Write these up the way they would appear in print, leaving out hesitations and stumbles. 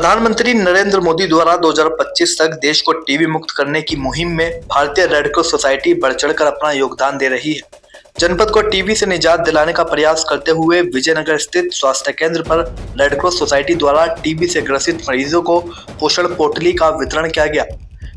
प्रधानमंत्री नरेंद्र मोदी द्वारा 2025 तक देश को टीबी मुक्त करने की मुहिम में भारतीय रेड क्रॉस सोसाइटी बढ़ चढ़कर अपना योगदान दे रही है। जनपद को टीबी से निजात दिलाने का प्रयास करते हुए विजयनगर स्थित स्वास्थ्य केंद्र पर रेड क्रॉस सोसाइटी द्वारा टीबी से ग्रसित मरीजों को पोषण पोटली का वितरण किया गया।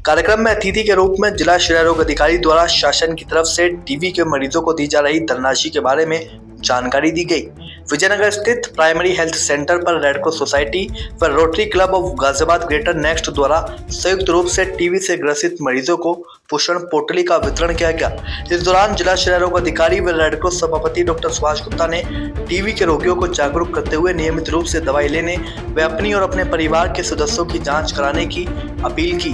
कार्यक्रम में अतिथि के रूप में जिला क्षय रोग अधिकारी द्वारा शासन की तरफ से टीबी के मरीजों को दी जा रही धनराशि के बारे में जानकारी दी गई। विजयनगर स्थित प्राइमरी हेल्थ सेंटर पर रेड क्रॉस सोसाइटी व rotary club of Ghaziabad greater next द्वारा संयुक्त रूप से टीबी से ग्रसित मरीजों को पोषण पोटली का वितरण किया गया। इस दौरान जिला क्षय रोग अधिकारी व रेड क्रॉस सभापति डॉक्टर सुभाष गुप्ता ने टीबी के रोगियों को जागरूक करते हुए नियमित रूप से दवाई लेने व अपनी और अपने परिवार के सदस्यों की जाँच कराने की अपील की।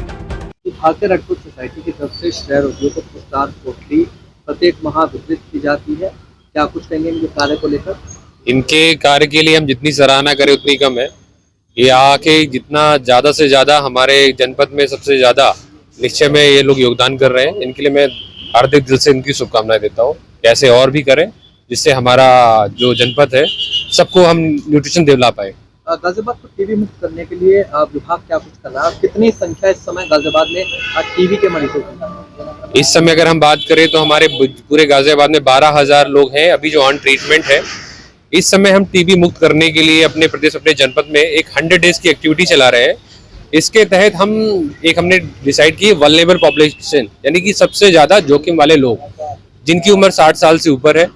भारतीय रेड क्रॉस सोसाइटी की तरफ से क्षय रोगियों को पोषण पोटली प्रत्येक माह वितरित की जाती है। क्या कुछ कहेंगे इनके कार्य को लेकर? इनके कार्य के लिए हम जितनी सराहना करें उतनी कम है। ये आके जितना ज़्यादा से ज़्यादा हमारे जनपद में सबसे ज़्यादा निश्चय में ये लोग योगदान कर रहे हैं। इनके लिए मैं हार्दिक दिल से इनकी शुभकामनाएं देता हूँ। ऐसे और भी करें जिससे हमारा जो जनपद है सबको हम न्यूट्रिशन दिला पाए। गाजियाबाद को टीबी मुक्त करने के लिए विभाग क्या कुछ कर रहा है? कितनी संख्या इस समय गाजियाबाद में टीबी के मरीजों की? इस समय अगर हम बात करें तो हमारे पूरे गाजियाबाद में 12,000 लोग हैं अभी जो ऑन ट्रीटमेंट है। इस समय हम टीबी मुक्त करने के लिए अपने प्रदेश अपने जनपद में एक 100 डेज की एक्टिविटी चला रहे हैं। इसके तहत हमने डिसाइड की वल्नरेबल पॉपुलेशन यानी कि सबसे ज़्यादा जोखिम वाले लोग जिनकी उम्र 60 साल से ऊपर है,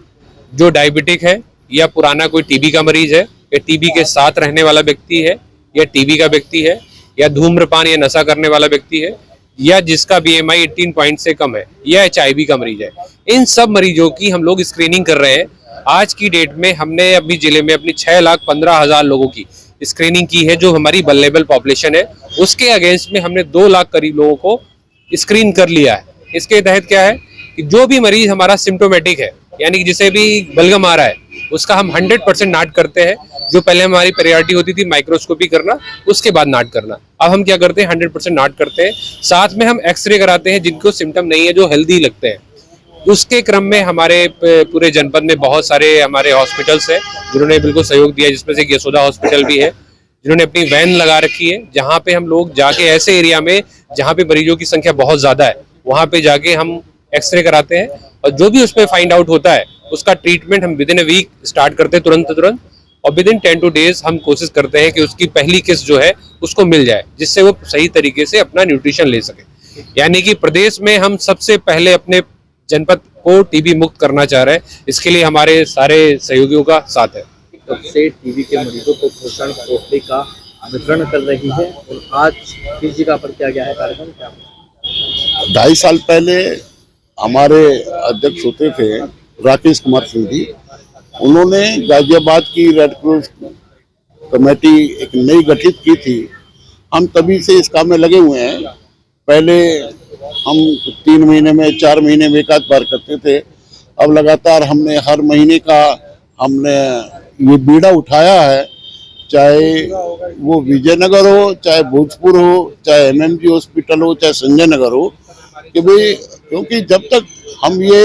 जो डायबिटिक है या पुराना कोई टीबी का मरीज है या टीबी के साथ रहने वाला व्यक्ति है या टीबी का व्यक्ति है या धूम्रपान या नशा करने वाला व्यक्ति है या जिसका BMI 18 पॉइंट से कम है या HIV का मरीज है। इन सब मरीजों की हम लोग स्क्रीनिंग कर रहे हैं। आज की डेट में हमने अभी जिले में अपनी 6,15,000 लोगों की स्क्रीनिंग की है जो हमारी वल्नरेबल पॉपुलेशन है। उसके अगेंस्ट में हमने 2 लाख करीब लोगों को स्क्रीन कर लिया है। इसके तहत क्या है कि जो भी मरीज हमारा सिम्टोमेटिक है यानी कि जिसे भी बलगम आ रहा है उसका हम 100% नाट करते हैं। जो पहले हमारी प्रायोरिटी होती थी माइक्रोस्कोपी करना, उसके बाद नाट करना, अब हम क्या करते हैं 100% नाट करते हैं। साथ में हम एक्सरे कराते हैं जिनको सिम्टम नहीं है, जो हेल्दी लगते हैं। उसके क्रम में हमारे पूरे जनपद में बहुत सारे हमारे हॉस्पिटल्स हैं जिन्होंने बिल्कुल सहयोग दिया, जिसमें से यशोदा हॉस्पिटल भी है जिन्होंने अपनी वैन लगा रखी है जहाँ पे हम लोग जाके ऐसे एरिया में जहाँ पे मरीजों की संख्या बहुत ज़्यादा है वहाँ पे जाके हम एक्सरे कराते हैं और जो भी उसमें फाइंड आउट होता है उसका ट्रीटमेंट हम विदिन ए वीक स्टार्ट करते हैं तुरंत और विदिन 10 to 2 days हम कोशिश करते हैं कि उसकी पहली किस्त जो है उसको मिल जाए जिससे वो सही तरीके से अपना न्यूट्रिशन ले सके। यानी कि प्रदेश में हम सबसे पहले अपने जनपद को टीबी मुक्त करना चाह रहे हैं। इसके लिए हमारे सारे सहयोगियों का साथ है। तब से टीबी के मरीजों को पोषण पोटली का वितरण कर रही है और आज किस जगह पर किया गया है कार्यक्रम? क्या 2.5 साल पहले हमारे अध्यक्ष होते थे राकेश कुमार सिंह जी, उन्होंने गाजियाबाद की रेड क्रॉस कमेटी एक नई गठित की थी। हम तभी से इस काम में लगे हुए हैं। पहले हम 3 महीने में 4 महीने में एक आध बार करते थे, अब लगातार हमने हर महीने का हमने ये बीड़ा उठाया है। चाहे वो विजयनगर हो, चाहे भोजपुर हो, चाहे MMG हॉस्पिटल हो, चाहे संजय नगर हो, कि भाई क्योंकि जब तक हम ये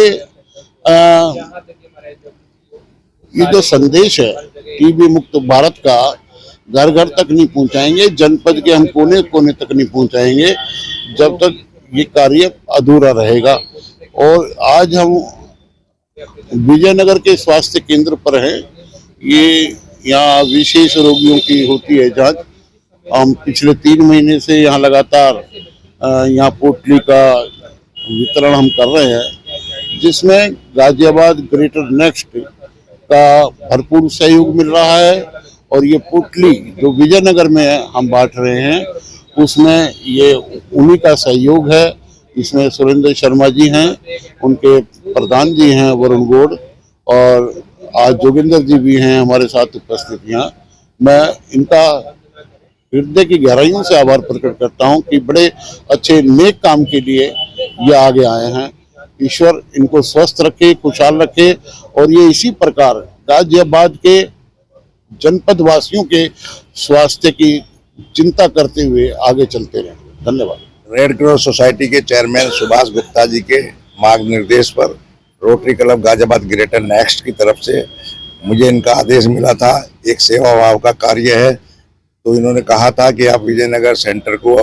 जो संदेश है टीबी मुक्त भारत का घर घर तक नहीं पहुंचाएंगे, जनपद के हम कोने कोने तक नहीं पहुंचाएंगे जब तक ये कार्य अधूरा रहेगा। और आज हम विजयनगर के स्वास्थ्य केंद्र पर हैं। ये यहाँ विशेष रोगियों की होती है जांच। हम पिछले 3 महीने से यहाँ लगातार यहाँ पोटली का वितरण हम कर रहे हैं, जिसमें गाजियाबाद ग्रेटर नेक्स्ट का भरपूर सहयोग मिल रहा है। और ये पोटली जो विजयनगर में हम बांट रहे हैं उसमें ये उन्हीं का सहयोग है। इसमें सुरेंद्र शर्मा जी हैं, उनके प्रधान जी हैं वरुण गौड़, और आज जोगिंदर जी भी हैं हमारे साथ उपस्थित यहाँ। मैं इनका हृदय की गहराइयों से आभार प्रकट करता हूँ कि बड़े अच्छे नेक काम के लिए ये आगे आए हैं। ईश्वर इनको स्वस्थ रखे, खुशहाल रखे और ये इसी प्रकार गाजियाबाद के जनपद वासियों के स्वास्थ्य की चिंता करते हुए आगे चलते रहें। धन्यवाद। रेड क्रॉस सोसाइटी के चेयरमैन सुभाष गुप्ता जी के मार्गनिर्देश पर rotary club Ghaziabad greater next की तरफ से मुझे इनका आदेश मिला था। एक सेवा भाव का कार्य है तो इन्होंने कहा था कि आप विजयनगर सेंटर को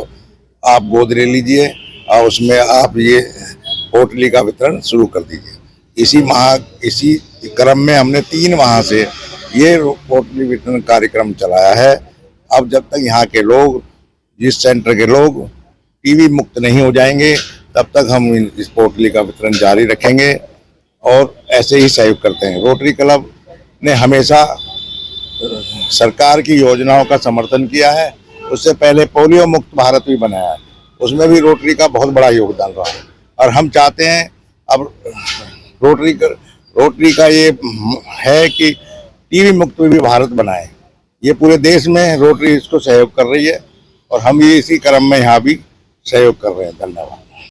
आप गोद ले लीजिए और उसमें आप ये पोटली का वितरण शुरू कर दीजिए। इसी क्रम में हमने 3 माह से ये पोटली वितरण कार्यक्रम चलाया है। अब जब तक यहाँ के लोग, जिस सेंटर के लोग टीबी मुक्त नहीं हो जाएंगे, तब तक हम इस पोटली का वितरण जारी रखेंगे और ऐसे ही सहयोग करते हैं। रोटरी क्लब ने हमेशा सरकार की योजनाओं का समर्थन किया है। उससे पहले पोलियो मुक्त भारत भी बनाया है, उसमें भी रोटरी का बहुत बड़ा योगदान रहा है। और हम चाहते हैं अब रोटरी का ये है कि टीबी मुक्त भी भारत बनाए। ये पूरे देश में रोटरी इसको सहयोग कर रही है और हम ये इसी क्रम में यहाँ भी सहयोग कर रहे हैं। धन्यवाद।